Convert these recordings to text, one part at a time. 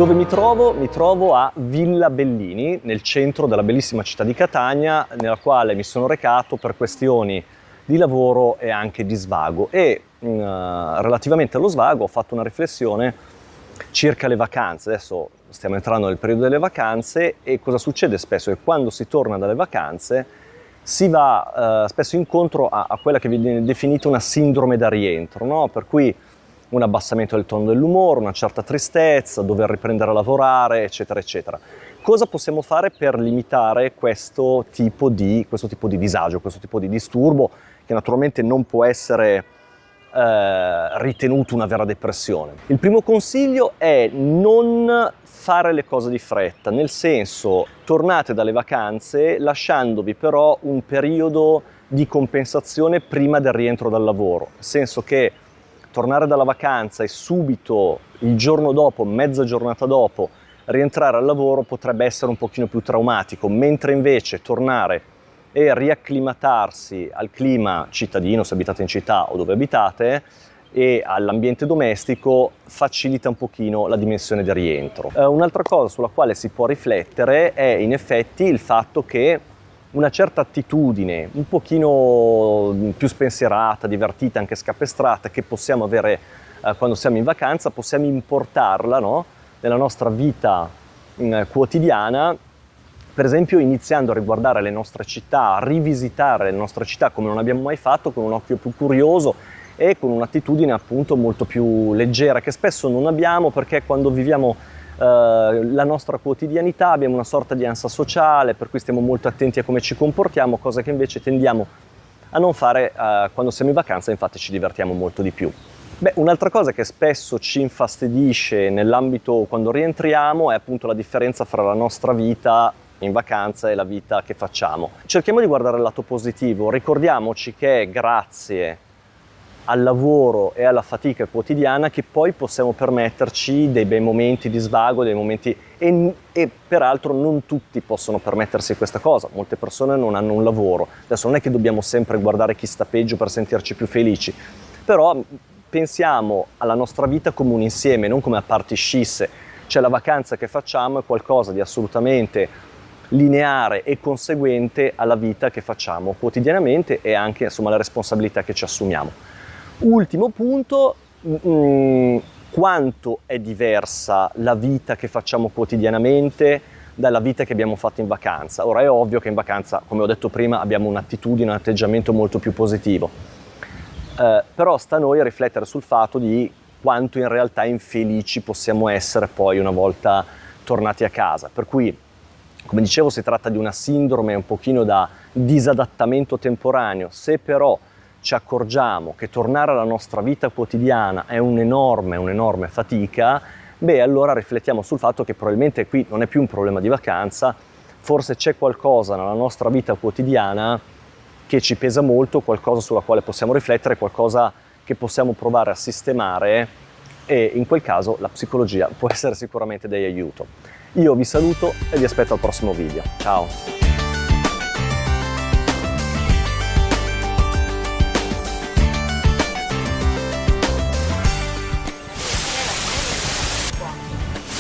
Dove mi trovo? Mi trovo a Villa Bellini, nel centro della bellissima città di Catania, nella quale mi sono recato per questioni di lavoro e anche di svago. E relativamente allo svago ho fatto una riflessione circa le vacanze. Adesso stiamo entrando nel periodo delle vacanze e cosa succede spesso? Che quando si torna dalle vacanze si va spesso incontro a quella che viene definita una sindrome da rientro, no? Per cui un abbassamento del tono dell'umore, una certa tristezza, dover riprendere a lavorare, eccetera, eccetera. Cosa possiamo fare per limitare questo tipo di disagio, questo tipo di disturbo, che naturalmente non può essere ritenuto una vera depressione? Il primo consiglio è non fare le cose di fretta, nel senso, tornate dalle vacanze lasciandovi però un periodo di compensazione prima del rientro dal lavoro, nel senso che tornare dalla vacanza e subito il giorno dopo, mezza giornata dopo, rientrare al lavoro potrebbe essere un pochino più traumatico, mentre invece tornare e riacclimatarsi al clima cittadino, se abitate in città o dove abitate, e all'ambiente domestico facilita un pochino la dimensione del rientro. Un'altra cosa sulla quale si può riflettere è in effetti il fatto che una certa attitudine un pochino più spensierata, divertita, anche scapestrata, che possiamo avere quando siamo in vacanza, possiamo importarla, no? Nella nostra vita quotidiana, per esempio iniziando a riguardare le nostre città, a rivisitare le nostre città come non abbiamo mai fatto, con un occhio più curioso e con un'attitudine appunto molto più leggera, che spesso non abbiamo perché quando viviamo la nostra quotidianità abbiamo una sorta di ansia sociale, per cui stiamo molto attenti a come ci comportiamo, cosa che invece tendiamo a non fare quando siamo in vacanza, infatti ci divertiamo molto di più. Un'altra cosa che spesso ci infastidisce nell'ambito quando rientriamo è appunto la differenza fra la nostra vita in vacanza e la vita che facciamo. Cerchiamo di guardare il lato positivo, ricordiamoci che è grazie al lavoro e alla fatica quotidiana che poi possiamo permetterci dei bei momenti di svago, dei momenti e peraltro non tutti possono permettersi questa cosa, molte persone non hanno un lavoro. Adesso non è che dobbiamo sempre guardare chi sta peggio per sentirci più felici, però pensiamo alla nostra vita come un insieme, non come a parti scisse. Cioè la vacanza che facciamo è qualcosa di assolutamente lineare e conseguente alla vita che facciamo quotidianamente e anche insomma alle responsabilità che ci assumiamo. Ultimo punto, quanto è diversa la vita che facciamo quotidianamente dalla vita che abbiamo fatto in vacanza. Ora è ovvio che in vacanza, come ho detto prima, abbiamo un'attitudine, un atteggiamento molto più positivo, però sta a noi riflettere sul fatto di quanto in realtà infelici possiamo essere poi una volta tornati a casa. Per cui, come dicevo, si tratta di una sindrome un pochino da disadattamento temporaneo. Se però ci accorgiamo che tornare alla nostra vita quotidiana è un'enorme fatica, allora riflettiamo sul fatto che probabilmente qui non è più un problema di vacanza, forse c'è qualcosa nella nostra vita quotidiana che ci pesa molto, qualcosa sulla quale possiamo riflettere, qualcosa che possiamo provare a sistemare, e in quel caso la psicologia può essere sicuramente di aiuto. Io vi saluto e vi aspetto al prossimo video. Ciao!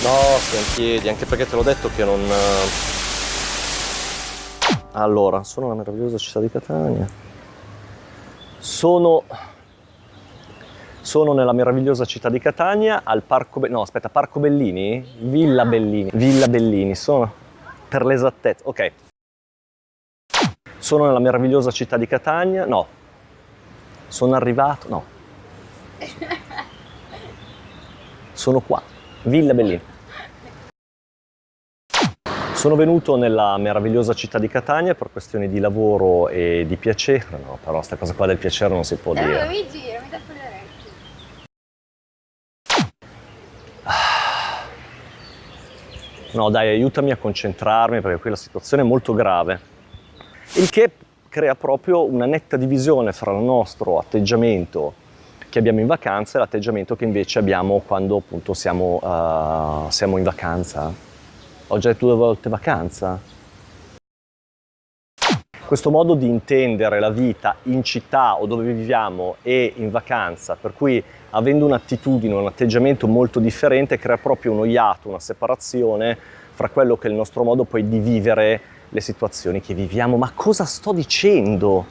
No, stai in piedi, anche perché te l'ho detto che non... Allora, sono nella meravigliosa città di Catania. Sono nella meravigliosa città di Catania, al Parco... No, aspetta, Parco Bellini? Villa Bellini. Villa Bellini, sono... Per l'esattezza, ok. Sono nella meravigliosa città di Catania, no. Sono arrivato, no. Sono qua, Villa Bellini. Sono venuto nella meravigliosa città di Catania per questioni di lavoro e di piacere, no, però questa cosa qua del piacere non si può dire. No, mi gira, mi tappo le orecchie. No, dai, aiutami a concentrarmi perché qui la situazione è molto grave. Il che crea proprio una netta divisione fra il nostro atteggiamento che abbiamo in vacanza e l'atteggiamento che invece abbiamo quando appunto siamo in vacanza. Ho già detto 2 volte vacanza. Questo modo di intendere la vita in città o dove viviamo e in vacanza, per cui avendo un'attitudine, un atteggiamento molto differente, crea proprio uno iato, una separazione fra quello che è il nostro modo poi di vivere le situazioni che viviamo. Ma cosa sto dicendo?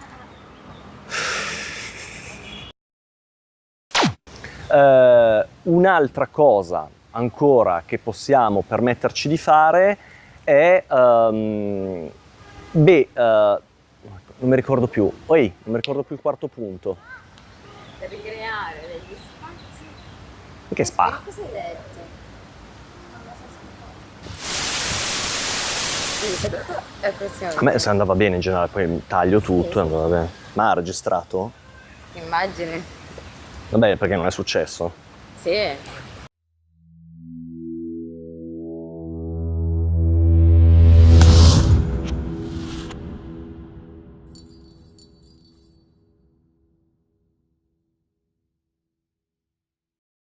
Un'altra cosa ancora che possiamo permetterci di fare è, non mi ricordo più, non mi ricordo più il quarto punto. Ricreare degli spazi. Che spa? Cosa hai detto? A me se andava bene in generale, poi taglio tutto e andava bene. Ma ha registrato? Immagini. Vabbè, perché non è successo. Sì.